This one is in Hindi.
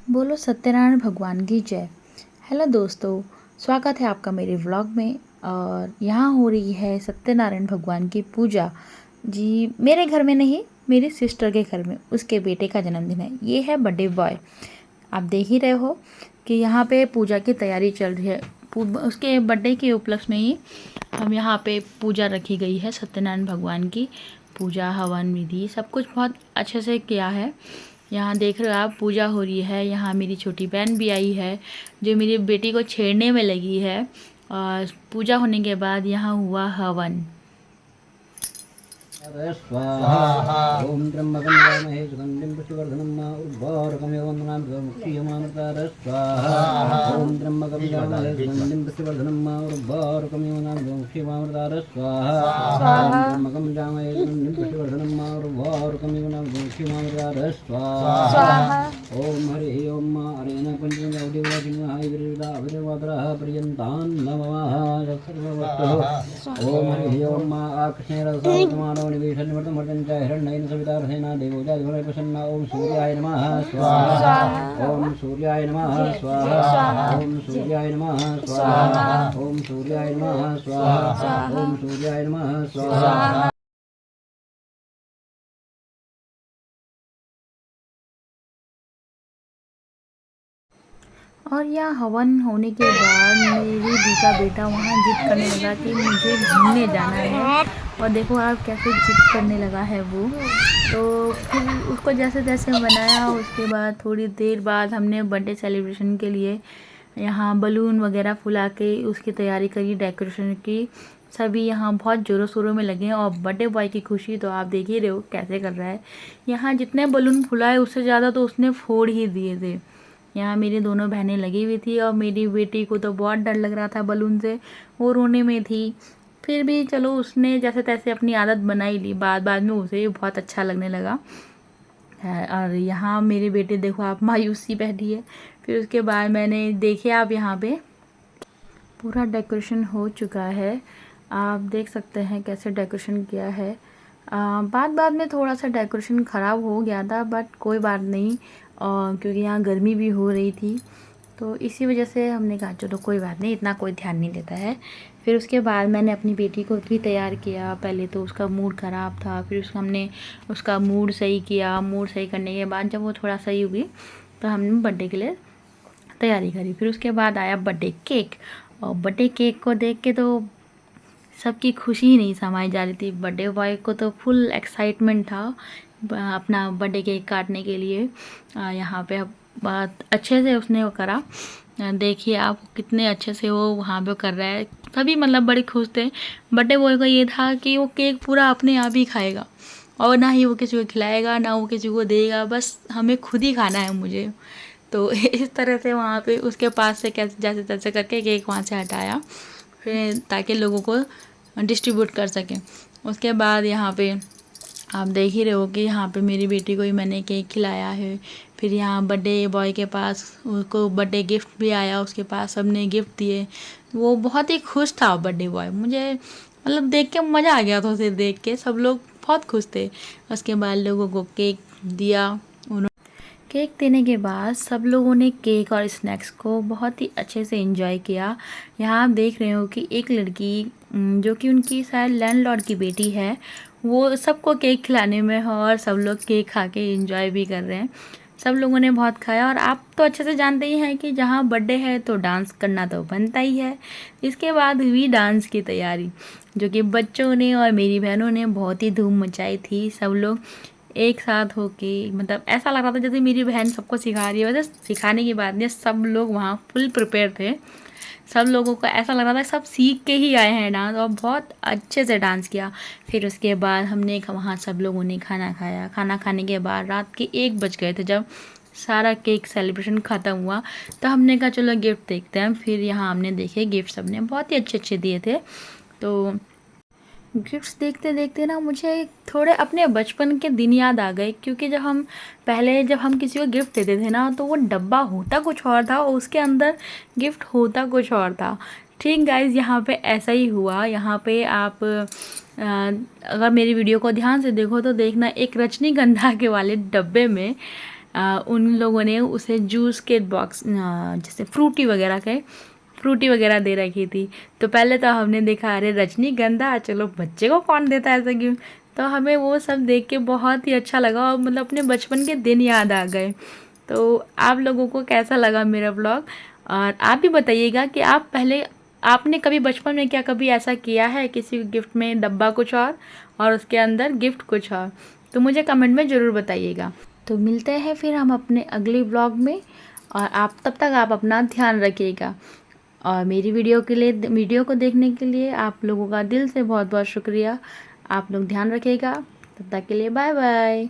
बोलो सत्यनारायण भगवान की जय। हेलो दोस्तों, स्वागत है आपका मेरे व्लॉग में। और यहाँ हो रही है सत्यनारायण भगवान की पूजा। जी मेरे घर में नहीं, मेरी सिस्टर के घर में उसके बेटे का जन्मदिन है। ये है बर्थडे बॉय। आप देख ही रहे हो कि यहाँ पे पूजा की तैयारी चल रही है। उसके बर्थडे के उपलक्ष्य में ही हम यहाँ पे पूजा रखी गई है। सत्यनारायण भगवान की पूजा, हवन विधि सब कुछ बहुत अच्छे से किया है। यहाँ देख रहे हो आप, पूजा हो रही है। यहाँ मेरी छोटी बहन भी आई है जो मेरी बेटी को छेड़ने में लगी है। और पूजा होने के बाद यहाँ हुआ हवन। स्वाहा ओम त्र्यंबकं यजामहे सुगंधिं पुष्टिवर्धनं उर्वारुकमिव वन्दनामृतमुक्षीयमामृतार स्वाहा ओम त्र्यंबकं यजामहे सुगंधिं पुष्टिवर्धनं उर्वारुकमिव वन्दनामृतमुक्षीयमामृतार स्वाहा ओम त्र्यंबकं यजामहे सुगंधिं पुष्टिवर्धनं उर्वारुकमिव वन्दनामृतमुक्षीयमामृतार स्वाहा ओम हरि ओम अरेण पंचमगौरीवाचिन्हाय विरदाभिर्वादरः पर्यन्तान् नमः सर्ववस्तु ओम हरि ओम आकृष्णेरसामानो निवेशन्मर्तमर्दं च हिरण्येन सवितार्थेन देवो जातिफले प्रसन्ना ओम सूर्याय नमः स्वाहा ओम सूर्याय नमः स्वाहा ओम सूर्याय नमः स्वाहा ओम सूर्याय नमः स्वाहा ओम सूर्याय नमः स्वाहा। और यहाँ हवन होने के बाद मेरी दी का बेटा वहाँ जिद करने लगा कि मुझे घूमने जाना है। और देखो आप कैसे जिद करने लगा है वो। तो फिर उसको जैसे तैसे बनाया। उसके बाद थोड़ी देर बाद हमने बर्थडे सेलिब्रेशन के लिए यहाँ बलून वगैरह फुला के उसकी तैयारी करी, डेकोरेशन की। सभी यहाँ बहुत ज़ोरों शोरों में लगे हैं। और बर्थडे बॉय की खुशी तो आप देख ही रहे हो कैसे कर रहा है। यहाँ जितने बलून फुलाए उससे ज़्यादा तो उसने फोड़ ही दिए थे। यहाँ मेरी दोनों बहनें लगी हुई थी और मेरी बेटी को तो बहुत डर लग रहा था बलून से, वो रोने में थी। फिर भी चलो उसने जैसे तैसे अपनी आदत बनाई ली। बाद बाद में उसे बहुत अच्छा लगने लगा है। और यहाँ मेरे बेटे देखो आप, मायूसी बैठी है। फिर उसके बाद मैंने देखे आप, यहाँ पे पूरा डेकोरेशन हो चुका है। आप देख सकते हैं कैसे डेकोरेशन किया है। बाद में थोड़ा सा डेकोरेशन ख़राब हो गया था, बट कोई बात नहीं। क्योंकि यहाँ गर्मी भी हो रही थी, तो इसी वजह से हमने कहा चलो कोई बात नहीं, इतना कोई ध्यान नहीं देता है। फिर उसके बाद मैंने अपनी बेटी को भी तैयार किया। पहले तो उसका मूड ख़राब था, फिर हमने उसका मूड सही किया। मूड सही करने के बाद जब वो थोड़ा सही हुई तो हमने बर्थडे के लिए तैयारी करी। फिर उसके बाद आया बर्थडे केक। और बर्थडे केक को देख के तो सबकी खुशी ही नहीं समाई जा रही थी। बर्थडे बॉय को तो फुल एक्साइटमेंट था अपना बर्थडे केक काटने के लिए। यहाँ पे बहुत अच्छे से उसने वो करा। देखिए आप कितने अच्छे से वो वहाँ पे कर रहा है। सभी मतलब बड़े खुश थे। बर्थडे बॉय का ये था कि वो केक पूरा अपने आप ही खाएगा और ना ही वो किसी को खिलाएगा, ना वो किसी को देगा, बस हमें खुद ही खाना है मुझे। तो इस तरह से वहाँ पे उसके पास से कैसे जैसे तैसे करके केक वहाँ से हटाया, फिर ताकि लोगों को डिस्ट्रीब्यूट कर सकें। उसके बाद यहाँ पे आप देख ही रहे हो कि यहाँ पे मेरी बेटी को ही मैंने केक खिलाया है। फिर यहाँ बर्थडे बॉय के पास उसको बर्थडे गिफ्ट भी आया, उसके पास सबने गिफ्ट दिए। वो बहुत ही खुश था बर्थडे बॉय। मुझे मतलब देख के मज़ा आ गया था उसे देख के। सब लोग बहुत खुश थे। उसके बाद लोगों को केक दिया। केक देने के बाद सब लोगों ने केक और स्नैक्स को बहुत ही अच्छे से एंजॉय किया। यहाँ आप देख रहे हो कि एक लड़की जो कि उनकी शायद लैंडलॉर्ड की बेटी है, वो सबको केक खिलाने में है और सब लोग केक खा के एंजॉय भी कर रहे हैं। सब लोगों ने बहुत खाया। और आप तो अच्छे से जानते ही हैं कि जहाँ बर्थडे है तो डांस करना तो बनता ही है। इसके बाद हुई डांस की तैयारी, जो कि बच्चों ने और मेरी बहनों ने बहुत ही धूम मचाई थी। सब लोग एक साथ होके, मतलब ऐसा लग रहा था जैसे मेरी बहन सबको सिखा रही है। वैसे सिखाने की बात नहीं, सब लोग वहाँ फुल प्रिपेयर थे। सब लोगों को ऐसा लग रहा था सब सीख के ही आए हैं डांस, और बहुत अच्छे से डांस किया। फिर उसके बाद हमने वहाँ सब लोगों ने खाना खाया। खाना खाने के बाद रात के 1 बज गए थे जब सारा केक सेलिब्रेशन ख़त्म हुआ। तो हमने कहा चलो गिफ्ट देखते हैं। फिर यहाँ हमने देखे गिफ्ट सबने बहुत ही अच्छे अच्छे दिए थे। तो गिफ्ट्स देखते देखते ना मुझे थोड़े अपने बचपन के दिन याद आ गए। क्योंकि जब हम किसी को गिफ्ट देते थे ना, तो वो डब्बा होता कुछ और था और उसके अंदर गिफ्ट होता कुछ और था। ठीक गाइज, यहाँ पे ऐसा ही हुआ। यहाँ पे आप अगर मेरी वीडियो को ध्यान से देखो तो देखना, एक रजनीगंधा के वाले डब्बे में उन लोगों ने उसे जूस के बॉक्स जैसे फ्रूटी वगैरह दे रखी थी। तो पहले तो हमने देखा अरे रजनीगंधा, चलो बच्चे को कौन देता है ऐसा गिफ्ट। तो हमें वो सब देख के बहुत ही अच्छा लगा और मतलब अपने बचपन के दिन याद आ गए। तो आप लोगों को कैसा लगा मेरा ब्लॉग, और आप भी बताइएगा कि आपने कभी बचपन में क्या कभी ऐसा किया है, किसी गिफ्ट में डब्बा कुछ और उसके अंदर गिफ्ट कुछ और। तो मुझे कमेंट में ज़रूर बताइएगा। तो मिलते हैं फिर हम अपने अगले ब्लॉग में, और आप तब तक आप अपना ध्यान रखिएगा। और मेरी वीडियो को देखने के लिए आप लोगों का दिल से बहुत बहुत शुक्रिया। आप लोग ध्यान रखिएगा। तब तक के लिए बाय बाय।